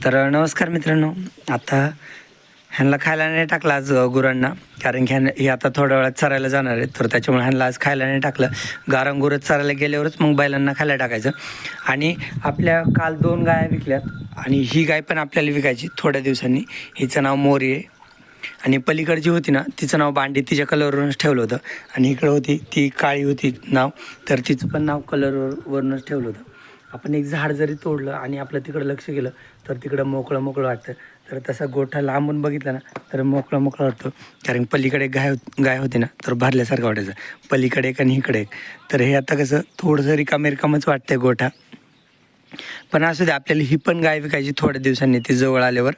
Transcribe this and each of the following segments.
तर नमस्कार मित्रांनो. आता ह्यांना खायला नाही टाकलं आज गुरांना, कारण की हे आता थोड्या वेळात चरायला जाणार आहेत. तर त्याच्यामुळे ह्यांना आज खायला नाही टाकलं. गारांगुरं चरायला गेल्यावरच मग बैलांना खायला टाकायचं. आणि आपल्या काल 2 गाया विकल्यात आणि ही गाय पण आपल्याला विकायची थोड्या दिवसांनी. हिचं नाव मोरी आहे आणि पलीकडची होती ना तिचं नाव बांडी, तिच्या कलरवरूनच ठेवलं होतं. आणि इकडं होती ती काळी होती नाव, तर तिचं पण नाव कलरवरूनच ठेवलं होतं. आपण एक झाड जरी तोडलं आणि आपलं तिकडं लक्ष गेलं तर तिकडं मोकळं मोकळं वाटतं. तर तसा गोठा लांबून बघितला ना तर मोकळं मोकळं वाटतं. कारण पलीकडे गाय होती ना तर भरल्यासारखं वाटायचं, पलीकडे एक आणि इकडे एक. तर हे आता कसं थोडंसं रिकामच वाटतंय गोठा. पण असू दे, आपल्याला ही पण गाय विकायची थोड्या दिवसांनी ती जवळ आल्यावर.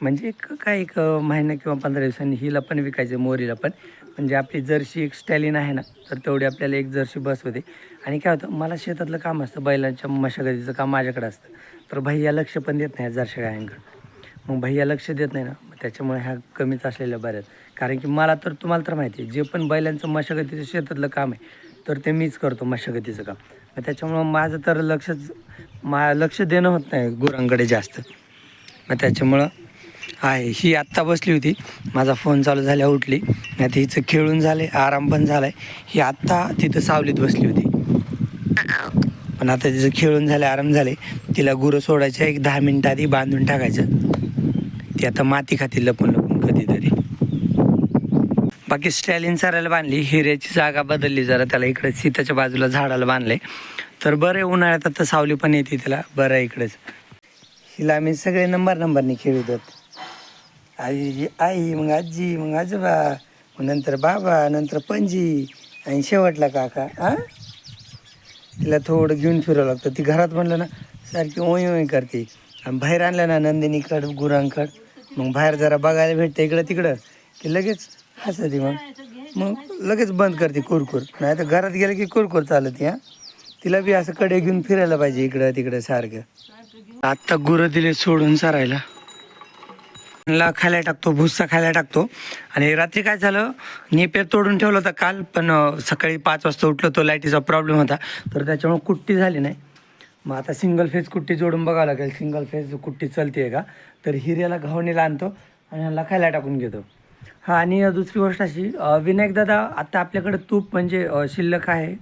म्हणजे एक महिना किंवा 15 दिवसांनी हिला पण विकायचं, मोरीला पण. म्हणजे आपली जर्सी एक स्टॅलिन आहे ना तर तेवढी आपल्याला एक जर्सी बस होते. आणि काय होतं, मला शेतातलं काम असतं, बैलांच्या मशागतीचं काम माझ्याकडे असतं. तर भैया लक्ष पण देत नाही जर्सी गायांकडे. मग भैया लक्ष देत नाही ना, मग त्याच्यामुळे ह्या कमीच असलेल्या बऱ्याच. कारण की तुम्हाला तर माहिती आहे, जे पण बैलांचं मशागतीचं शेतातलं काम आहे तर ते मीच करतो मशागतीचं काम. मग त्याच्यामुळं माझं तर लक्ष देणं होत नाही गुरांकडे जास्त. मग त्याच्यामुळं आहे ही आत्ता बसली होती, माझा फोन चालू झाल्या उठली. नाही तर हिचं खेळून झाले, आराम पण झाला आहे. ही आत्ता तिथं सावलीत बसली होती, पण आता तिचं खेळून झालं, आराम झाले. तिला गुरं सोडायचं, एक 10 मिनिटं आधी बांधून टाकायचं. ती आता माती खाती लपून लपून कधीतरी. बाकी स्टॅलिन चरायला बांधली, हिऱ्याची जागा बदलली जरा, त्याला इकडे सीताच्या बाजूला झाडाला बांधले. तर बरं आहे, उन्हाळ्यात आता सावली पण येते तिला, बरं आहे इकडेच. हिला आम्ही सगळे नंबरने खेळतात. आई, मग आजी, मग आजोबा, मग नंतर बाबा, नंतर पणजी आणि शेवटला काका. तिला थोडं घेऊन फिरावं लागतं. ती घरात म्हणलं ना सारखी ओई ओई करते. आणि बाहेर आणलं ना नंदिनीकडं, गुरांकड, मग बाहेर जरा बघायला भेटतं इकडं तिकडं की लगेच हसते. मग लगेच बंद करते कुरकुर. नाही तर घरात गेलं की कुरकुर चालत. तिला बी असं कडे घेऊन फिरायला पाहिजे इकडं तिकडं सारखं. आत्ता गुरं दिले सोडून चरायला. खायला टाकतो, भुस्सा खायला टाकतो. आणि रात्री काय झालं, नेपेर तोडून ठेवलं होतं काल, पण सकाळी 5 वाजता उठलो, तो लाईटीचा प्रॉब्लेम होता तर त्याच्यामुळे कुट्टी झाली नाही. मग आता सिंगल फेज कुट्टी जोडून बघावं लागेल, सिंगल फेज कुट्टी चालते आहे का. तर हिऱ्याला घावणीला आणतो आणि ह्याला खायला टाकून घेतो. आणि दुसरी गोष्ट अशी, विनायक दादा आता आपल्याकडे तूप म्हणजे शिल्लक आहे,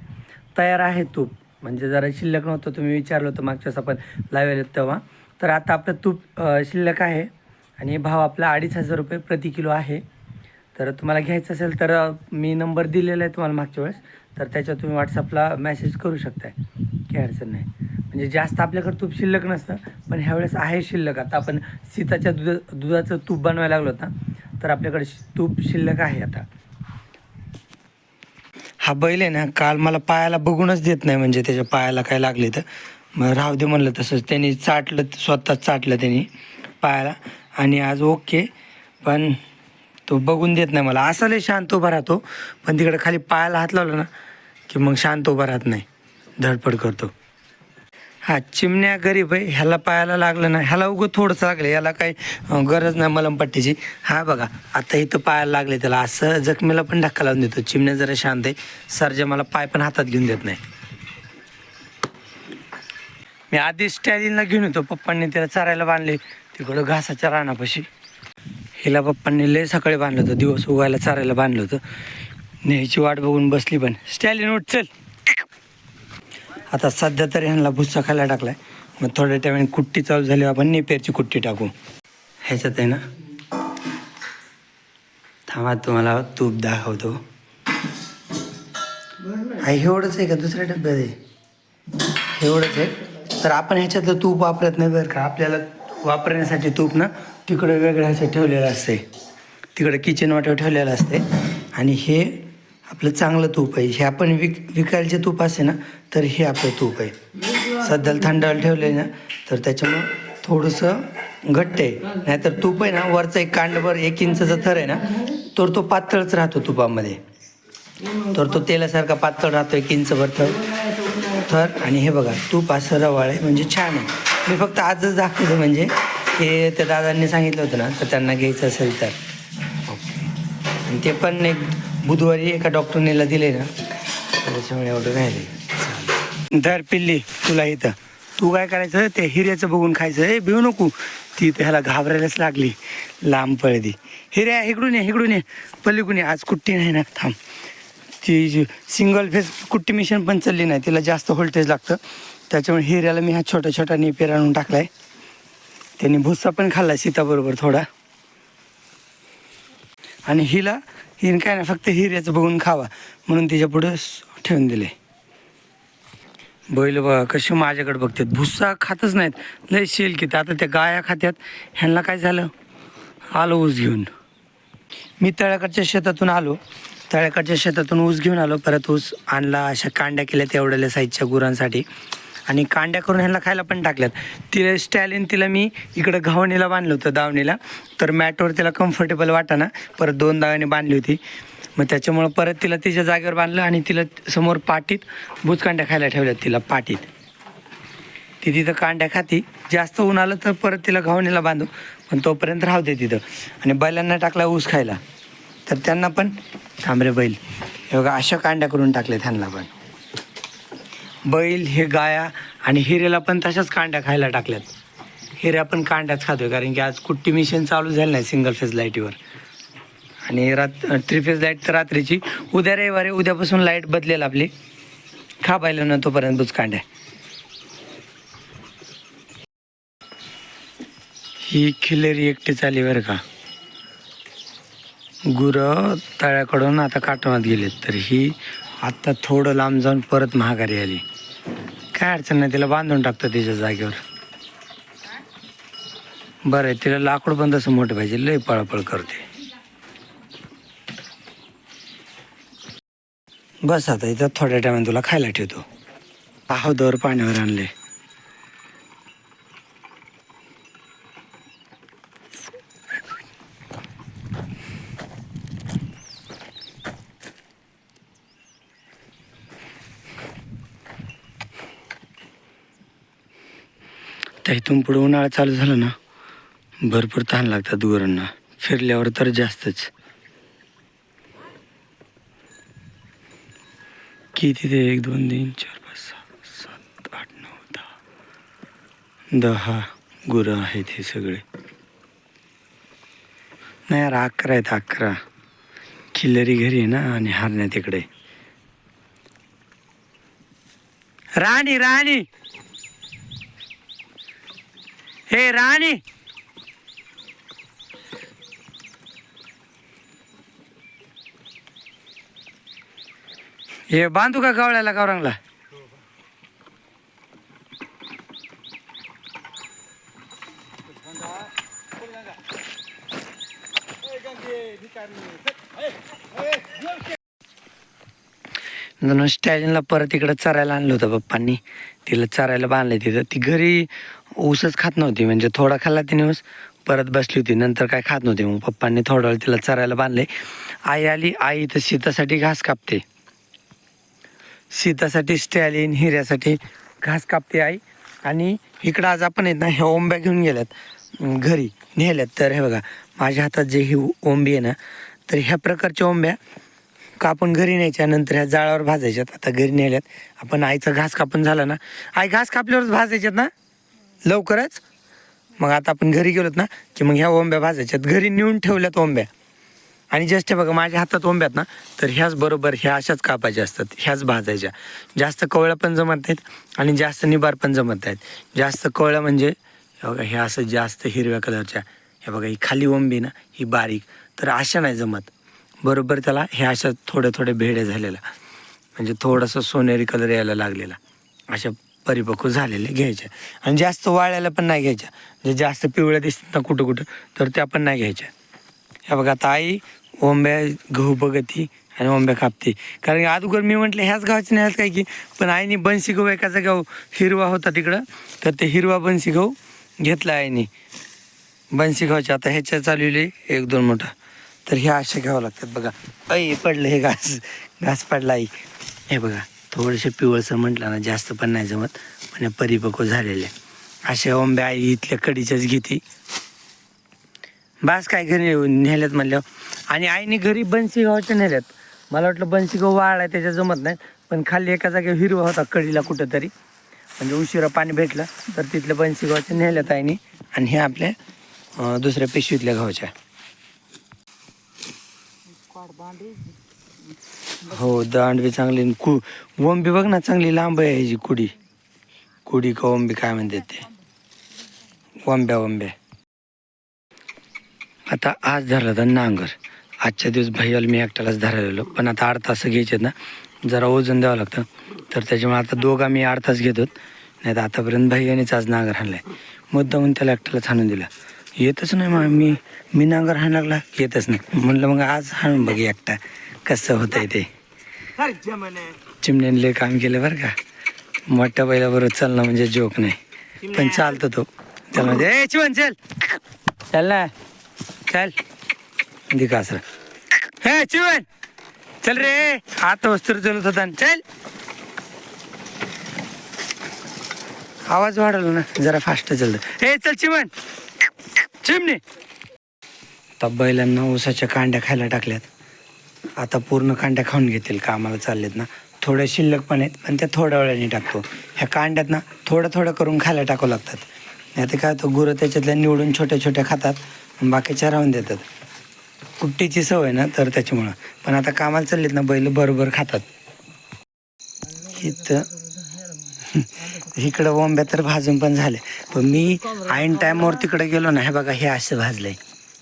तयार आहे तूप. म्हणजे जरा शिल्लक नव्हतं, तुम्ही विचारलं होतं मागच्याच आपण लावलेलं तेव्हा. तर आता आपलं तूप शिल्लक आहे आणि भाव आपला 2,500 रुपये प्रति किलो आहे. तर तुम्हाला घ्यायचं असेल तर मी नंबर दिलेला आहे तुम्हाला मागच्या वेळेस, तर त्याच्यावर तुम्ही व्हॉट्सअपला मेसेज करू शकताय, काही अडचण नाही. म्हणजे जास्त आपल्याकडं तूप शिल्लक नसतं, पण ह्यावेळेस आहे शिल्लक. आता आपण सीताच्या दुधाचं तूप बनवायला लागलो ना, तर आपल्याकडे तूप शिल्लक आहे आता. हा बैल आहे ना, काल मला पायाला बघूनच देत नाही, म्हणजे त्याच्या पायाला काय लागले तर मग राहू दे म्हणलं तसंच. त्यांनी चाटलं, स्वतःच चाटलं त्यांनी पायाला. आणि आज ओके, पण तो बघून देत नाही मला. असा लय शांत उभा राहतो, पण तिकडे खाली पायाला हात लावला ना की मग शांत उभा राहत नाही, धडपड करतो. हा चिमण्या गरीब आहे, ह्याला पायाला लागलं ना, ह्याला उगं थोडंसं लागलं, याला काही गरज नाही मलमपट्टीची. हा बघा आता इथं पायाला लागले त्याला, असं जखमेला पण धक्का लावून देतो. चिमण्या जरा शांत आहे, सरजा मला पाय पण हातात घेऊन देत नाही. मी आधी स्टॅलिनला घेऊन येतो, पप्पांनी त्याला चरायला बांधले तिकडं घासाच्या रानापाशी. हिला पप्पांनी लय सकाळी बांधलं होतं, दिवस उगायला चरायला बांधलं होतं. न्यायची वाट बघून बसली, पण स्टॅलिन उठ चल. आता सध्या तरी ह्यांना भुस्सा खायला टाकलाय. मग थोड्या टायमाने कुट्टी चालू झाली, आपण नेपेरची कुट्टी टाकू. ह्याच्यात आहे ना, थांबा तुम्हाला तूप दाखवतो. हा एवढंच आहे का, दुसऱ्या डब्यात आहे एवढंच आहे. तर आपण ह्याच्यातलं तूप वापरत नाही बरं का. आपल्याला वापरण्यासाठी तूप ना तिकडं वेगळं ह्याच्यात ठेवलेलं असते, तिकडं किचन वाट्यावर ठेवलेलं असते. आणि हे आपलं चांगलं तूप आहे. हे आपण विकायला जे तूप असते ना, तर हे आपलं तूप आहे. सध्याला थंडायला ठेवलं आहे ना, तर त्याच्यामुळं थोडंसं घट्ट आहे. नाहीतर तूप आहे ना, वरचा एक कांडभर 1 इंचाचा थर आहे ना, तर तो पातळच राहतो तुपामध्ये. तर तो तेलासारखा पातळ राहतो, 1 इंचभर थर. आणि हे बघा तूप असं रवाळ आहे, म्हणजे छान आहे. मी फक्त आजच दाखवतो, म्हणजे हे त्या दादांनी सांगितलं होतं ना, तर त्यांना घ्यायचं असेल तर. आणि ते पण एक बुधवारी एका डॉक्टरनेला दिले ना, त्याच्यामुळे एवढं राहिले. धर पिल्ली तुला इथं, तू काय करायचं ते हिऱ्याचं बघून खायचं. हे भिऊ नको. ती तर ह्याला घाबरायलाच लागली, लांब पळदी. हिऱ्या इकडून ये पलीकडून ये. आज कुट्टी नाही ना, थांब. ती सिंगल फेस कुट्टी मिशन पण चालली नाही, तिला जास्त व्होल्टेज लागतं. त्याच्यामुळे हिऱ्याला मी हा छोटा छोटा नेपेर आणून टाकलाय. त्यांनी भुस्सा पण खाल्ला सीताबरोबर थोडा. आणि हिने काय नाही, फक्त हिऱ्याचं बघून खावा म्हणून तिच्या पुढं ठेवून दिले. बैल बघा कशी माझ्याकडे बघतात, भुस्सा खातच नाहीत, लय शेल की. आता त्या गाया खात्यात. ह्यांना काय झालं, आलो ऊस घेऊन. मी तळ्याकडच्या शेतातून ऊस घेऊन आलो. परत ऊस आणला, अशा कांड्या केल्या तेवढ्याल्या साईजच्या गुरांसाठी. आणि कांड्या करून ह्यांना खायला पण टाकल्यात. तिला स्टॅलिन तिला मी इकडं घावणीला बांधलं होतं, दावणीला. तर मॅटवर तिला कम्फर्टेबल वाटाना परत 2 दाव्याने बांधली होती. मग त्याच्यामुळं परत तिला तिच्या जागेवर बांधलं आणि तिला समोर पाटीत भुजकांड्या खायला ठेवल्यात. तिला पाटीत ती तिथं कांड्या खाती. जास्त ऊन आलं तर परत तिला घावणीला बांधू, पण तोपर्यंत राहू दे तिथं. आणि बैलांना टाकला ऊस खायला, तर त्यांना पण थांबरे बैल हे बघा अशा कांड्या करून टाकले त्यांना पण. बैल हे गाया आणि हिरेला पण तशाच कांड्या खायला टाकल्यात. हिऱ्या पण कांड्याच खातोय, कारण की आज कुट्टी मिशन चालू झालं नाही सिंगल फेज लाईटीवर. आणि 3 फेज लाईट तर रात्रीची. उद्या रविवारी, उद्यापासून लाईट बदलेल आपली. खा पाहिलं ना तोपर्यंत बुचकांड्या. ही खिलेरी एकटीच आली बरं का. गुरं तळ्याकडून आता काटवनात गेलेत, तर ही आत्ता थोडं लांब जाऊन परत महागारी आली. काय अडचण नाही, तिला बांधून टाकतो तिच्या जागेवर. बरं आहे, तिला लाकूड पण तसं मोठं पाहिजे, लय पळापळ करते. बस आता इथं थोड्या टायमाने तुला खायला ठेवतो. हौदावर पाण्यावर आणले. त्या इथून पुढे उन्हाळा चालू झाला ना, भरपूर तहान लागतात गुरांना. फिरल्यावर तर जास्तच. किती ते 1 2 3 4 5 6 7 8 9 10 गुरं आहेत हे सगळे. नाही यार 11 आहेत, 11. खिल्लरी घरी आहे ना आणि हारण्या तिकडे. राणी राणी, हे राणी, हे बांधू का गावळ्याला गावरांगला. स्टॅलिनला परत इकडं चरायला आणलं होतं पप्पांनी. तिला चरायला बांधलं तिथं. ती घरी ऊसच खात नव्हती, म्हणजे थोडा खाल्ला तिने ऊस, परत बसली होती, नंतर काय खात नव्हती. मग पप्पांनी थोडा वेळ तिला चरायला बांधले. आई आली, आई तर शीतासाठी घास कापते. शीतासाठी स्टॅलिन, हिऱ्यासाठी घास कापते आई. आणि इकडं आज आपण आहेत ना, ह्या ओंब्या घेऊन गेल्यात घरी, नेल्यात. तर हे बघा माझ्या हातात जे ही ओंबी आहे ना, तर ह्या प्रकारच्या ओंब्या कापून घरी न्यायच्या, नंतर ह्या जाळावर भाजायच्यात. आता घरी नेल्यात आपण. आईचा घास कापून झाला ना, आई घास कापल्यावरच भाजायच्यात ना लवकरच. मग आता आपण घरी गेलोत ना की मग ह्या ओंब्या भाजायच्यात. घरी नेऊन ठेवल्यात ओंब्या. आणि जस्ट बघा माझ्या हातात ओंब्यात ना, तर ह्याच बरोबर ह्या अशाच कापायच्या असतात, ह्याच भाजायच्या. जास्त कवळ्या पण जमत नाहीत आणि जास्त निबार पण जमत नाहीत. जास्त कवळ्या म्हणजे हे बघा ह्या असं जास्त हिरव्या कलरच्या, हे बघा ही खाली ओंबी ना ही बारीक, तर अशा नाही जमत. बरोबर त्याला ह्या अशा थोड्या थोड्या भेड्या झालेल्या, म्हणजे थोडंसं सोनेरी कलर यायला लागलेला, अशा परिपक्व झालेल्या घ्यायच्या. आणि जास्त वाळ्याला पण नाही घ्यायच्या, म्हणजे जास्त पिवळ्या दिसतात ना कुठं कुठं, तर त्या पण नाही घ्यायच्या. ह्या बघा आता आई ओंब्या गहू बघती आणि ओंब्या कापते. कारण की अगोदर मी म्हटलं ह्याच गावाचे नाही काय की, पण आईने बनशी गहू एकाचा गाव हिरवा होता तिकडं, तर ते हिरवा बनशी गहू घेतला आईने. बनशी गव्हाच्या आता ह्याच्या चालवले 1 2 मोठा, तर ह्या अशा घ्यावं लागतात. बघा आई पडलं हे घास पडला आई. हे बघा थोडेसे पिवळसर म्हटलं ना, जास्त पण नाही जमत, पण परिपक्व झालेले अशा ओंब्या आई इथल्या कडीच्याच घेते. बास काय घरी नेल्यात म्हणल्यावर. आणि आईने घरी बनशी गव्हाच्या नेल्यात. मला वाटलं बनशी गहू वाळला त्याच्या जमत नाही, पण खाली एका जागेवर हिरवा होता कडीला कुठंतरी, म्हणजे उशिरा पाणी भेटलं तर तिथल्या बनसी गव्हाच्या नेल्या ताईनी आणि हे आपल्या दुसऱ्या पिशवीतल्या गव्हाच्या. हो दांड बी चांगली वंबी बघ ना चांगली लांब आहे ह्याची कुडी का वंबी काय म्हणतात ते वंब्या. आता आज धरला तर नांगर. आजच्या दिवस भैयाला मी एकट्यालाच धरायलो, पण आता 8 तास घ्यायचे ना, जरा वजन द्यावं लागतं तर त्याच्यामुळे आता दोघा मी 8 तास घेतो. नाही तर आतापर्यंत भैयानेच आज नांगर हाणलाय. मुद्दामून त्याला एकट्यालाच हाणून दिला. येतच नाही मग मी नांगर हाण लागला येतच नाही. म्हणलं मग आज हाणून बघ एकटा कसं होतंय ते. चिमण्याने काम केलं बरं का. मोठ्या बैलाबरोबर चालणं म्हणजे जोक नाही, पण चालतो तो. त्याला म्हणजे चिमण चल ना चल दिकासर हे चिमण चल रे. आता वस्त्र चलत होता चल. आवाज वाढवला ना जरा फास्ट चालतं. हे चल चिमण चिमणे. आता बैलांना ऊसाच्या कांड्या खायला टाकल्यात. आता पूर्ण कांड्या खाऊन घेतील कामाला चाललेत ना. थोड्या शिल्लक पण आहेत, पण त्या थोड्या वेळाने टाकतो. ह्या कांड्यात ना थोडं करून खायला टाकावं लागतात. नाही तर काय होतं गुरं त्याच्यातल्या निवडून छोट्या खातात, बाकीच्या राहून देतात. कुट्टीची सवय ना तर त्याच्यामुळं. पण आता कामाला चाललेत ना बैल बरोबर खातात. इथं इकडं वंब्या तर भाजून पण झाले, पण मी ऐन टायमावर तिकडे गेलो ना. हे बघा हे असं भाजलंय.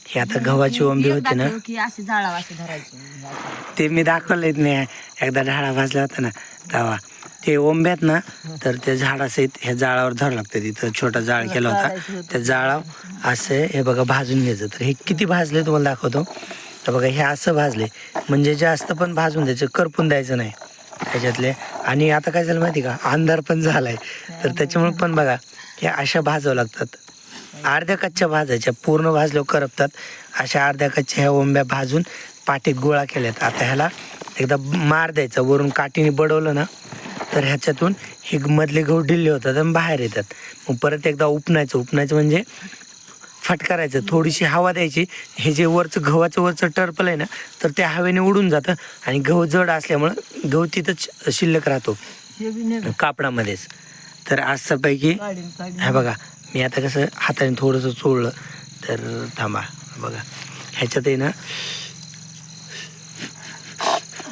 हे आता गव्हाची वंबी होती ना, ते मी दाखवलंय मी एकदा ढाळा भाजला होता ना तेव्हा. ते ओंब्यात ना तर त्या झाडासहित ह्या जाळावर धरावं लागतं. तिथं छोटा जाळ केला होता, त्या जाळावर असं हे बघा भाजून घ्यायचं. तर हे किती भाजले तुम्हाला दाखवतो. तर बघा हे असं भाजले म्हणजे जास्त पण भाजून द्यायचं, करपून द्यायचं नाही त्याच्यातले. आणि आता काय झालं माहिती का, अंधार पण झालाय तर त्याच्यामुळे पण बघा हे अशा भाजावं लागतात. अर्ध्या कच्च्या भाजायच्या, पूर्ण भाजल्यावर करपतात. अशा अर्ध्या कच्च्या ह्या ओंब्या भाजून पाटीत गोळा केल्यात. आता ह्याला एकदा मार द्यायचा, वरून काठीने बडवलं ना तर ह्याच्यातून हे मधले गहू ढिल्ले होतात आणि बाहेर येतात. मग परत एकदा उपनायचं म्हणजे फटकारायचं, थोडीशी हवा द्यायची. हे जे गव्हाचं वरचं टर्पल आहे ना तर त्या हवेने उडून जातं आणि गहू जड असल्यामुळं गहू तिथंच शिल्लक राहतो कापडामध्येच. तर असंपैकी हे बघा मी आता कसं हाताने थोडंसं चोळलं तर थांबा बघा ह्याच्यात आहे ना.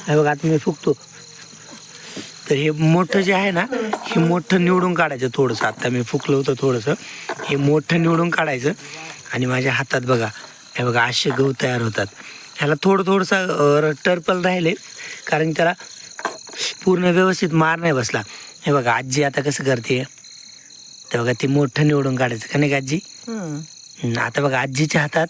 हे बघा आता मी फुकतो तर हे मोठं जे आहे ना हे मोठं निवडून काढायचं थोडंसं. आता मी फुकलं होतं थोडंसं, हे मोठं निवडून काढायचं आणि माझ्या हातात बघा हे बघा असे गहू तयार होतात. ह्याला थोडंसं टर्पल राहिले कारण त्याला पूर्ण व्यवस्थित मार नाही बसला. हे बघा आजी आता कसं करते तर बघा ते मोठं निवडून काढायचं का नाही का आजी. आता बघा आजीच्या हातात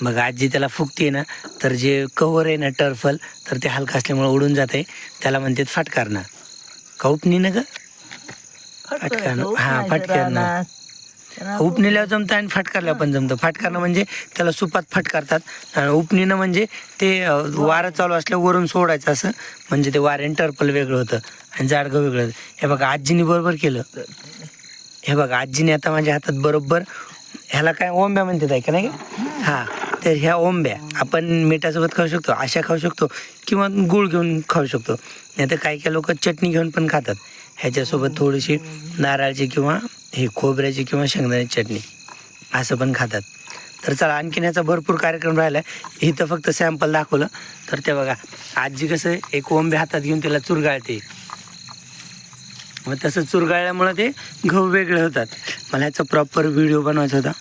बघा आजी त्याला फुकते ना तर जे कव्हर आहे ना टर्फल तर ते हलकं असल्यामुळे उडून जाते. त्याला म्हणतात फटकारणं का उपनीनं ग फटकारणं. हां फटकारणं. उपनीला जमतं आणि फटकारल्या पण जमतं. फटकारणं म्हणजे त्याला सुपात फटकारतात. उपनीनं म्हणजे ते वारं चालू असल्यावर वरून सोडायचं असं, म्हणजे ते वाऱ्याने टर्पल वेगळं होतं आणि जाडगं वेगळं. हे बघा आजीने बरोबर केलं. हे बघा आजीने आता माझ्या हातात बरोबर ह्याला काय ओंब्या म्हणतात आहे का नाही. हां तर ह्या ओंब्या आपण मिठासोबत खाऊ शकतो, अशा खाऊ शकतो किंवा गूळ घेऊन खाऊ शकतो. नाही तर काही लोक चटणी घेऊन पण खातात. ह्याच्यासोबत थोडीशी नारळाची किंवा हे खोबऱ्याची किंवा शेंगदाण्याची चटणी असं पण खातात. तर चला आणखीन ह्याचा भरपूर कार्यक्रम राहिला आहे. इथं फक्त सॅम्पल दाखवलं तर ते बघा आजी कसं एक ओंबे हातात घेऊन त्याला चुरगाळते. मग तसं चुरगाळल्यामुळं ते गहू वेगळे होतात. मला ह्याचा प्रॉपर व्हिडिओ बनवायचा होता,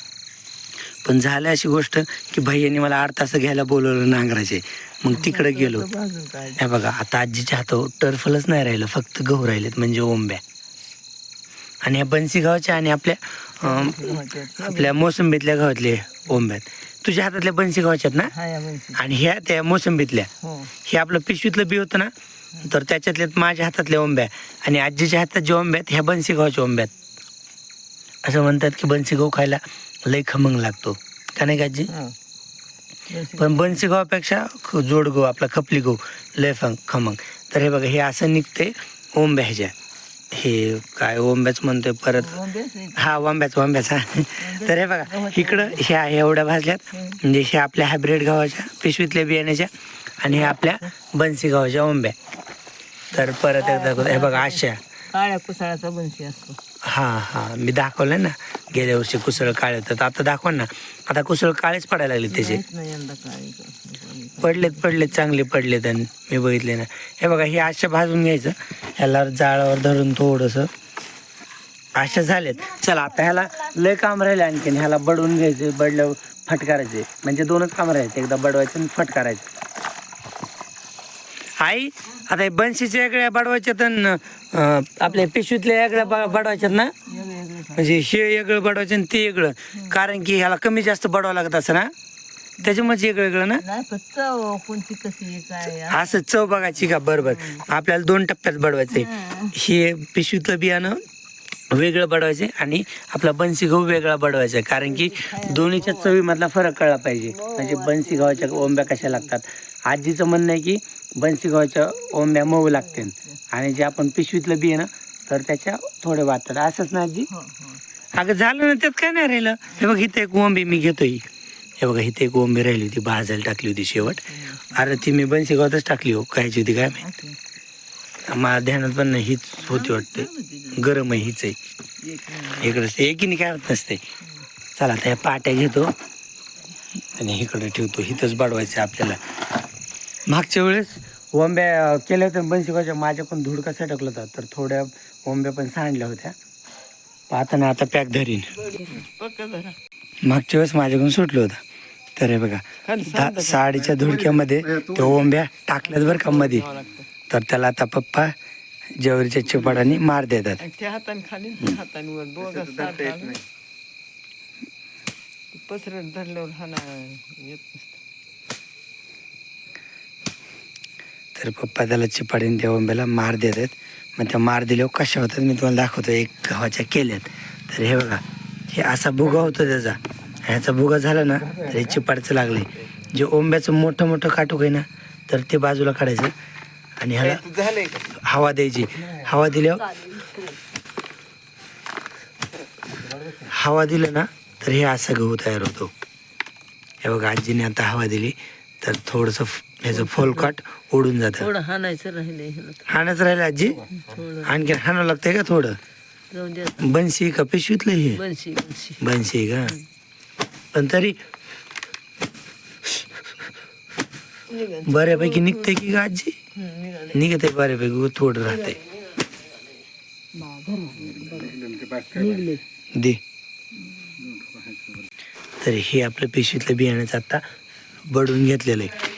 पण झालं अशी गोष्ट की भैयाने मला 8 तास घ्यायला बोलवलं नांगराचे. मग तिकडे गेलो. हे बघा आता आजीच्या हातावर टर्फलच नाही राहिलं, फक्त गहू राहिलेत म्हणजे ओंब्या. आणि ह्या बनसी गावाच्या आणि आपल्या मोसंबीतल्या गावातले ओंब्यात. तुझ्या हातातल्या बनसी गावाच्यात ना आणि ह्या त्या मोसंबीतल्या. हे आपलं पिशवीतलं बी होतं ना तर त्याच्यातल्या माझ्या हातातल्या ओंब्या आणि आजीच्या हातात जे ओंब्यात ह्या बनसी गावाच्या ओंब्यात. असं म्हणतात की बनसी गहू खायला लई खमंग लागतो का नाही का आजी. पण बनसी गव्हापेक्षा जोड गहू आपला खपली गहू लय खमंग. तर हे बघा हे असं निघते ओंब्या ह्याच्या. हे काय ओंब्याच म्हणतोय परत. हा वंब्याचा. तर हे बघा इकडं ह्या एवढ्या भाजल्यात म्हणजे ह्या आपल्या हायब्रिड गव्हाच्या पिशवीतल्या बियाण्याच्या आणि ह्या आपल्या बनसी गव्हाच्या ओंब्या. तर परत एकदा हे बघा अशा काळ्या कुसाळाचा बनशी असतो. हां मी दाखवलं ना गेल्या वर्षी कुसळ काळे होतात. आता दाखवा ना, आता कुसळ काळेच पडायला लागले त्याचे. यंदा काळे पडलेत चांगले पडलेत आणि मी बघितले ना. हे बघा हे अशा भाजून घ्यायचं, ह्याला जाळावर धरून थोडंसं अशा झालेत. चला आता ह्याला लय काम राहिले आणखीन, ह्याला बडवून घ्यायचे, बडल्यावर फटकारायचे. म्हणजे दोनच काम राहायचे, एकदा बडवायचं आणि फटकारायचं. आई आता हे बनशीच्या वेगळ्या बडवायच्यात आणि आपल्या पिशवीतल्या वेगळ्या बडवायच्यात ना. म्हणजे हे वेगळं बडवायचं आणि ते वेगळं, कारण की ह्याला कमी जास्त बडवावं लागत असं ना, त्याच्यामुळे वेगळं वेगळं ना. चव कोणती कशी काय असं चव बघायची का. बरोबर, आपल्याला 2 टप्प्यात बडवायचंय. हे पिशवीतलं बियाणं वेगळं बडवायचे आणि आपला बनसी गहू वेगळा बडवायचा, कारण की दोन्हीच्या चवीमधला फरक कळला पाहिजे. म्हणजे बनसी गव्हाच्या ओंब्या कशा लागतात. आजीचं म्हणणं आहे की बनसी गव्हाच्या ओंब्या मऊ लागते आणि जे आपण पिशवीतलं बी आहे ना तर त्याच्या थोडे वाटतात. असंच ना आजी. अगं झालं ना, त्यात काय नाही राहिलं. हे बघ इथं एक ओंबी मी घेतोय. हे बघा इथे एक ओंबी राहिली होती, भाजायला टाकली होती शेवट. अरे ती मी बनसी गव्हातच टाकली हो, कायची होती काय माहिती, मला ध्यानात पण नाही. हीच होती वाटते, गरम आहे हीच आहे. इकडंच एकीने काय होत नसते. चला आता या पाट्या घेतो आणि इकडे ठेवतो. हिथंच बडवायचं आपल्याला. मागच्या वेळेस ओंब्या केल्या होत्या बनशिकाच्या, माझ्याकडून धूळ कसा टाकलं होता, तर थोड्या ओंब्या पण सांडल्या होत्या. पाहता ना आता पॅक धरीन. मागच्या वेळेस माझ्याकडून सुटलं होतं. तर हे बघा साडीच्या धुडक्यामध्ये त्या ओंब्या टाकल्यात बरं का मध्ये. तर त्याला आता पप्पा ज्वारीच्या चिपाडाने मार देतात. तर पप्पा त्याला चिपाडीने त्या ओंब्याला मार देतात. मग त्या मार दिल्यावर कशा होतात मी तुम्हाला दाखवतो. एक गव्हाच्या केल्यात. तर हे बघा हे असा भुगा होतो त्याचा. ह्याचा भुगा झाला ना तर हे चिपाडचं लागले. जे ओंब्याचं मोठं मोठं काटूक आहे ना तर ते बाजूला काढायचं आणि ह्याला हवा द्यायची. हवा दिलं ना तर हे असा गहू तयार होतो. हे बघा आजीने आता हवा दिली तर थोडंसं ह्याचं फोलकाट ओढून जातं. हाणायचं राहिलं आजी. आणखी हाणावं लागतंय का थोडं. बनशी का पिशवीतलं हे बनशी का. पण तरी बऱ्यापैकी निघतंय की का आजी. निघत आहे बऱ्यापैकी, थोडं राहतंय. दे. तर हे आपलं पिशवीतलं बियाण्याचं आता बडवून घेतलेलं आहे.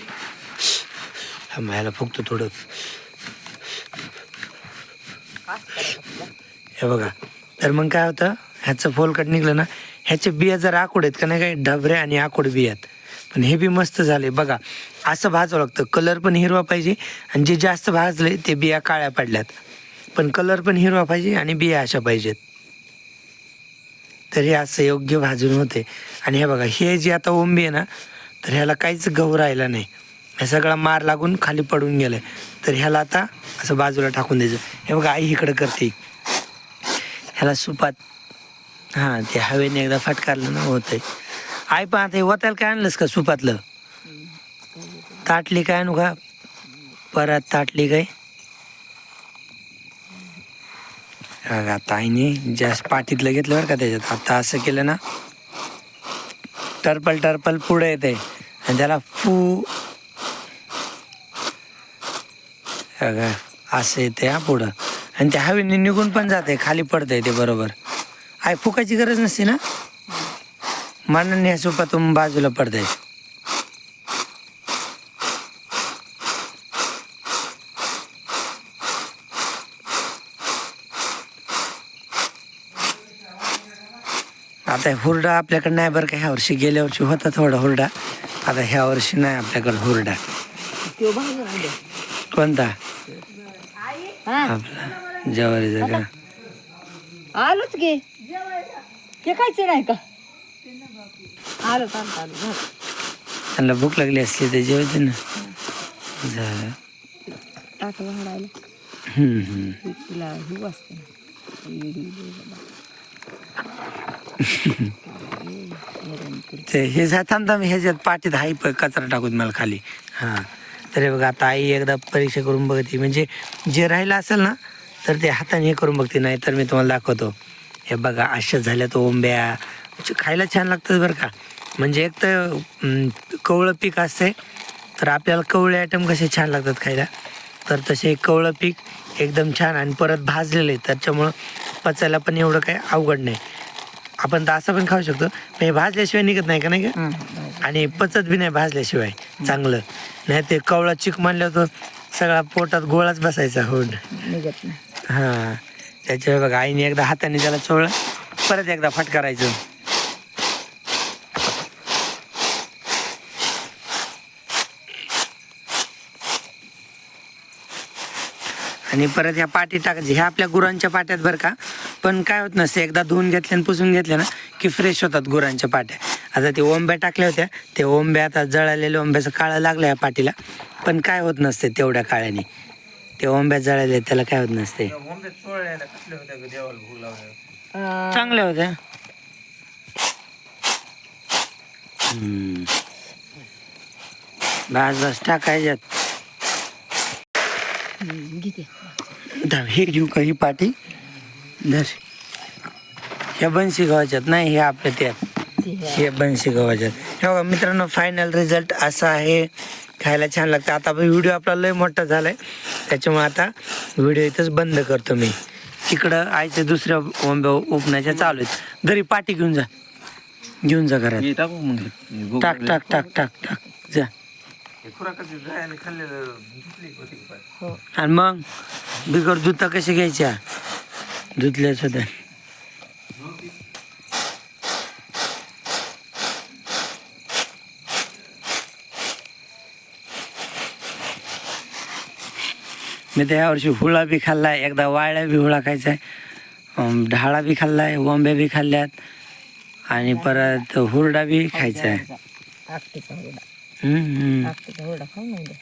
ह्याला फक्त थोडं हे बघा. तर मग काय होतं, ह्याचं फोलकट निघलं ना, ह्याचे बिया जर आखूड आहेत का नाही, काही डबऱ्या आणि आखूड बियात. पण हे बी मस्त झाले बघा. असं भाजावं लागतं. कलर पण हिरवा पाहिजे आणि जे जास्त भाजले ते बिया काळ्या पडल्यात. पण कलर पण हिरवा पाहिजे आणि बिया अशा पाहिजेत. तर हे असं योग्य भाजून होते. आणि हे बघा हे जे आता ओंबी आहे ना तर ह्याला काहीच गहू राहिला नाही. हे सगळा मार लागून खाली पडून गेलाय. तर ह्याला आता असं बाजूला टाकून द्यायचं. हे बघा आई इकडं करते. ह्याला सुपात ते हवेने एकदा फटकारलं ना होतंय. आई पण आता हे वतायला काय आणलंस का सुपातलं. ताटली काय आणू का परत. ताटली काय आता आईने जास्त पाठीतलं घेतलं बरं का त्याच्यात. आता असं केलं ना टरपल पुढे येते आणि त्याला असं येते पुढं आणि त्या हवेने निघून पण जाते, खाली पडतंय ते बरोबर. आई फुकायची गरज नसते ना. मानाने ह्या सोपातून बाजूला पडतंय. आता हुरडा आपल्याकडे नाही बरं का. ह्या वर्षी गेल्या वर्षी होता थोडा हुरडा. आता ह्या वर्षी नाही आपल्याकडे हुरडा. कोणता आपला ज्वारीचा का. आलोच घे ते खायचं नाही का. आलो त्यांना भूक लागली असली तर जेवायचे ना. झालं ते हे थांब ह्याच्यात पाठीत हाय कचरा टाकून मला खाली. तर बघा आता आई एकदा परीक्षा करून बघते, म्हणजे जे राहिलं असेल ना तर ते हाताने हे करून बघते, नाही तर मी तुम्हाला दाखवतो. हे बघा अशा झाल्या तो ओंब्या, म्हणजे खायला छान लागतात बरं का. म्हणजे एक तर कवळं पीक असते, तर आपल्याला कवळे आयटम कसे छान लागतात खायला, तर तसे कवळं पीक एकदम छान आणि परत भाजलेले, त्याच्यामुळं पचायला पण एवढं काही अवघड नाही. आपण तर असं पण खाऊ शकतो, पण हे भाजल्याशिवाय निघत नाही का, नाही का, आणि पचत बी नाही भाजल्याशिवाय चांगलं. नाही ते कवळा चिक मानलं तर सगळा पोटात गोळाच बसायचा. हो निघत नाही. हां, त्याच्यावर बघा आईने एकदा हाताने त्याला चोळलं, परत एकदा फटकारायचं. आणि परत ह्या पाटी टाकायची. ह्या आपल्या गुरांच्या पाट्यात बरं का, पण काय होत नसते, एकदा धुवून घेतल्या आणि पुसून घेतल्या ना की फ्रेश होतात गुरांच्या पाट्या. आता ते ओंब्या टाकल्या होत्या, ते ओंब्या आता जळालेल्या ओंब्याचं काळं लागलं या पाटीला, पण काय होत नसते तेवढ्या काळ्याने. ते ओंब्या जळाले त्याला काय होत नसते. चांगल्या होत्या. बस टाकायच्यात. हे घेऊ का ही पाटी, धर. ह्या बनशी गव्हाच्यात नाही, हे आपल्या त्यात हे बनशी गव्हाच्यात. हे बघा मित्रांनो, फायनल रिझल्ट असा आहे, खायला छान लागतं. आता व्हिडिओ आपला लय मोठा झालाय, त्याच्यामुळे आता व्हिडिओ इथंच बंद करतो मी. तिकडं आईचे दुसऱ्या ओंब्या उपण्याच्या चालू आहेत. घरी पाटी घेऊन जा घरात. टाक टाक टाक टाक टाक जा. आणि मग बिगर धुता कशा घ्यायच्या, धुतल्या सुद्धा. मी तर यावर्षी हुळा बी खाल्लाय, एकदा वाळ्या बी हुळा खायचा आहे, ढाळा बी खाल्लाय, ओंब्या बी खाल्ल्यात, आणि परत हुरडा बी खायचा आहे. आकटीचा हुरडा. हम्म. आकटीचा हुरडा खाऊ नये.